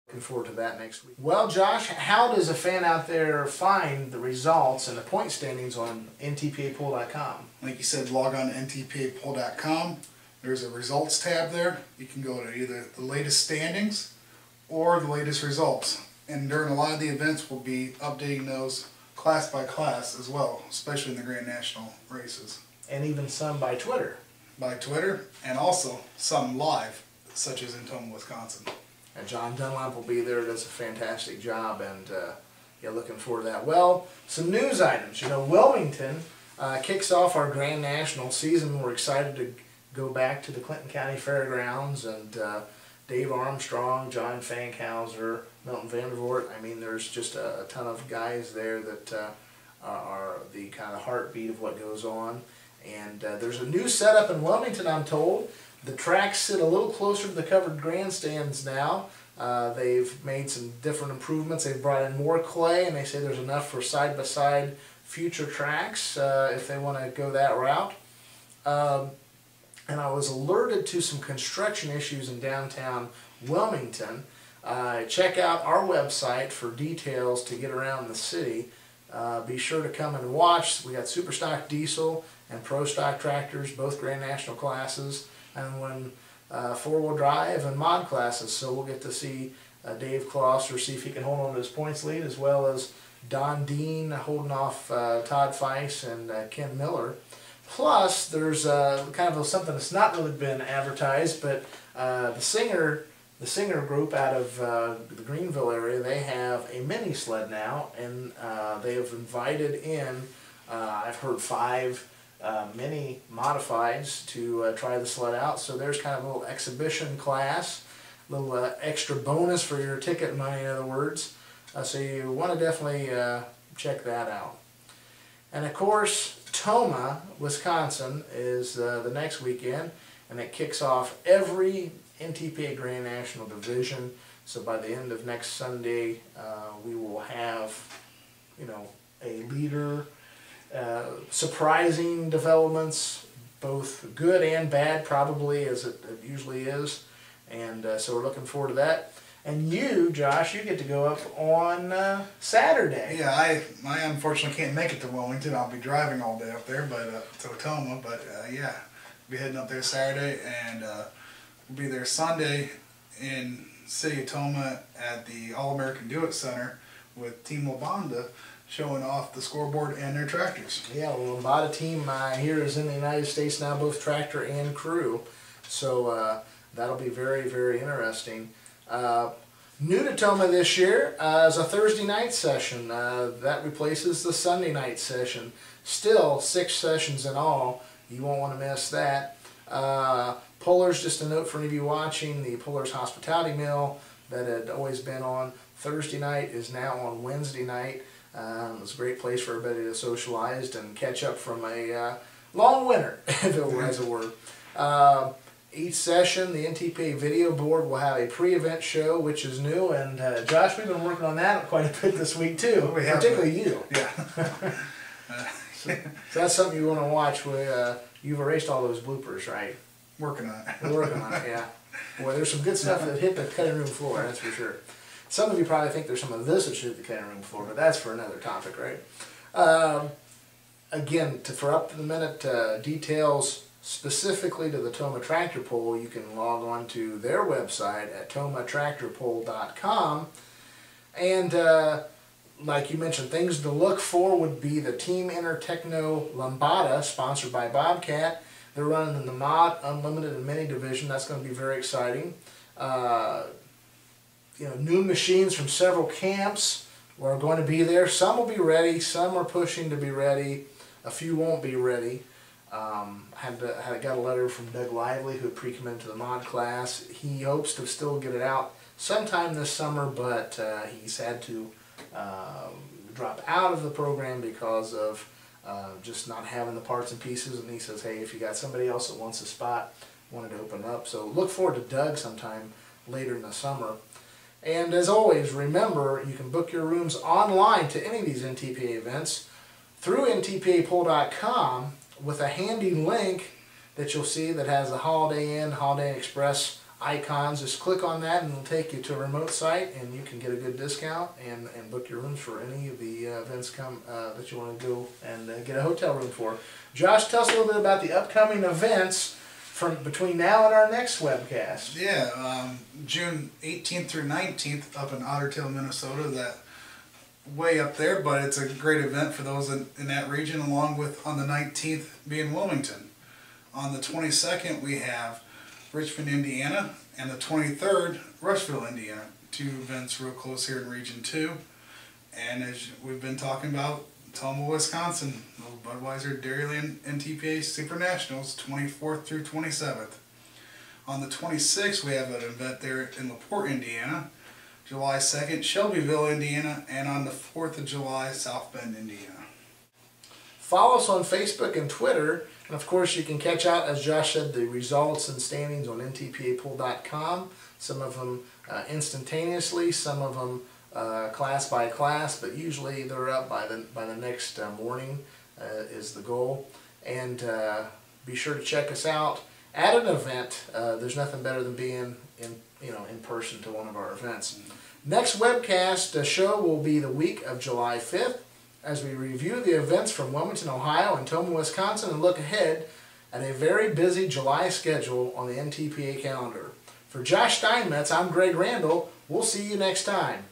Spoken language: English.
Looking forward to that next week. Well, Josh, how does a fan out there find the results and the point standings on ntpapoll.com? Like you said, log on to ntpapoll.com. There's a results tab there. You can go to either the latest standings or the latest results. And during a lot of the events, we'll be updating those class by class as well, especially in the Grand National races. And even some by Twitter. By Twitter, and also some live, such as in Toma, Wisconsin. And John Dunlap will be there, does a fantastic job, and yeah, looking forward to that. Well, some news items. You know, Wilmington kicks off our Grand National season. We're excited to go back to the Clinton County Fairgrounds, and Dave Armstrong, John Fankhauser, Milton Vandervoort. I mean, there's just a ton of guys there that are the kind of heartbeat of what goes on. And there's a new setup in Wilmington, I'm told. The tracks sit a little closer to the covered grandstands now. They've made some different improvements. They've brought in more clay, and they say there's enough for side-by-side future tracks if they want to go that route. And I was alerted to some construction issues in downtown Wilmington. Check out our website for details to get around the city. Be sure to come and watch. We got Super Stock Diesel and Pro Stock tractors, both Grand National classes, and when four-wheel drive and mod classes. So we'll get to see Dave Closser, see if he can hold on to his points lead, as well as Don Dean holding off Todd Feiss and Ken Miller. Plus, there's kind of something that's not really been advertised, but the Singer group out of the Greenville area, they have a mini sled now, and they have invited in, I've heard 5 mini modifieds to try the sled out. So there's kind of a little exhibition class, a little extra bonus for your ticket money, in other words. So you want to definitely check that out. And of course, Toma, Wisconsin is the next weekend, and it kicks off every NTPA Grand National Division. So by the end of next Sunday, we will have, you know, a leader. Surprising developments, both good and bad, probably, as it usually is, and so we're looking forward to that. And you, Josh, you get to go up on Saturday. Yeah, I unfortunately can't make it to Wilmington. I'll be driving all day up there, but to Toma. But yeah, I'll be heading up there Saturday, and we'll be there Sunday in City of Toma at the All-American Do-It Center with Team Lambada, showing off the scoreboard and their tractors. Yeah, the Lambada team here is in the United States now, both tractor and crew. So that'll be very, very interesting. New to Toma this year is a Thursday night session. That replaces the Sunday night session. Still 6 sessions in all. You won't want to miss that. Pullers, just a note for any of you watching, the Pullers Hospitality Meal that had always been on Thursday night is now on Wednesday night. It's a great place for everybody to socialize and catch up from a long winter, if it were, as it were. Each session, the NTPA video board will have a pre-event show, which is new, and Josh, we've been working on that quite a bit this week too, particularly you. Yeah. So that's something you want to watch. You've erased all those bloopers, right? Working on it. We're working on it, yeah. Boy, there's some good stuff that hit the cutting room floor, that's for sure. Some of you probably think there's some of this that should hit the cutting room floor, but that's for another topic, right? Again, for up-to-the-minute details specifically to the Toma Tractor Pull, you can log on to their website at tomatractorpull.com. And like you mentioned, things to look for would be the Team Intertechno Lambada, sponsored by Bobcat. They're running in the Mod, Unlimited, and Mini division. That's going to be very exciting. You know, new machines from several camps are going to be there. Some will be ready. Some are pushing to be ready. A few won't be ready. Got a letter from Doug Lively, who had pre-committed to the mod class. He hopes to still get it out sometime this summer, but he's had to drop out of the program because of just not having the parts and pieces. And he says, hey, if you got somebody else that wants a spot, wanted to open up. So look forward to Doug sometime later in the summer. And as always, remember, you can book your rooms online to any of these NTPA events through ntpapoll.com with a handy link that you'll see that has the Holiday Inn, Holiday Inn Express icons. Just click on that and it'll take you to a remote site, and you can get a good discount and book your rooms for any of the events that you want to go and get a hotel room for. Josh, tell us a little bit about the upcoming events from between now and our next webcast. Yeah, June 18th through 19th up in Otter Tail, Minnesota. That way up there, but it's a great event for those in that region, along with on the 19th being Wilmington. On the 22nd we have Richmond, Indiana, and the 23rd Rushville, Indiana. 2 events real close here in Region 2. And as we've been talking about, Toma, Wisconsin, Budweiser Dairyland NTPA Super Nationals, 24th through 27th. On the 26th we have an event there in LaPorte, Indiana. July 2nd, Shelbyville, Indiana, and on the 4th of July, South Bend, Indiana. Follow us on Facebook and Twitter, and of course you can catch out, as Josh said, the results and standings on ntpapool.com. Some of them instantaneously, some of them class by class, but usually they're up by the next morning is the goal. And be sure to check us out at an event. There's nothing better than being in person to one of our events. Next webcast show will be the week of July 5th as we review the events from Wilmington, Ohio and Toma, Wisconsin, and look ahead at a very busy July schedule on the NTPA calendar. For Josh Steinmetz, I'm Greg Randall. We'll see you next time.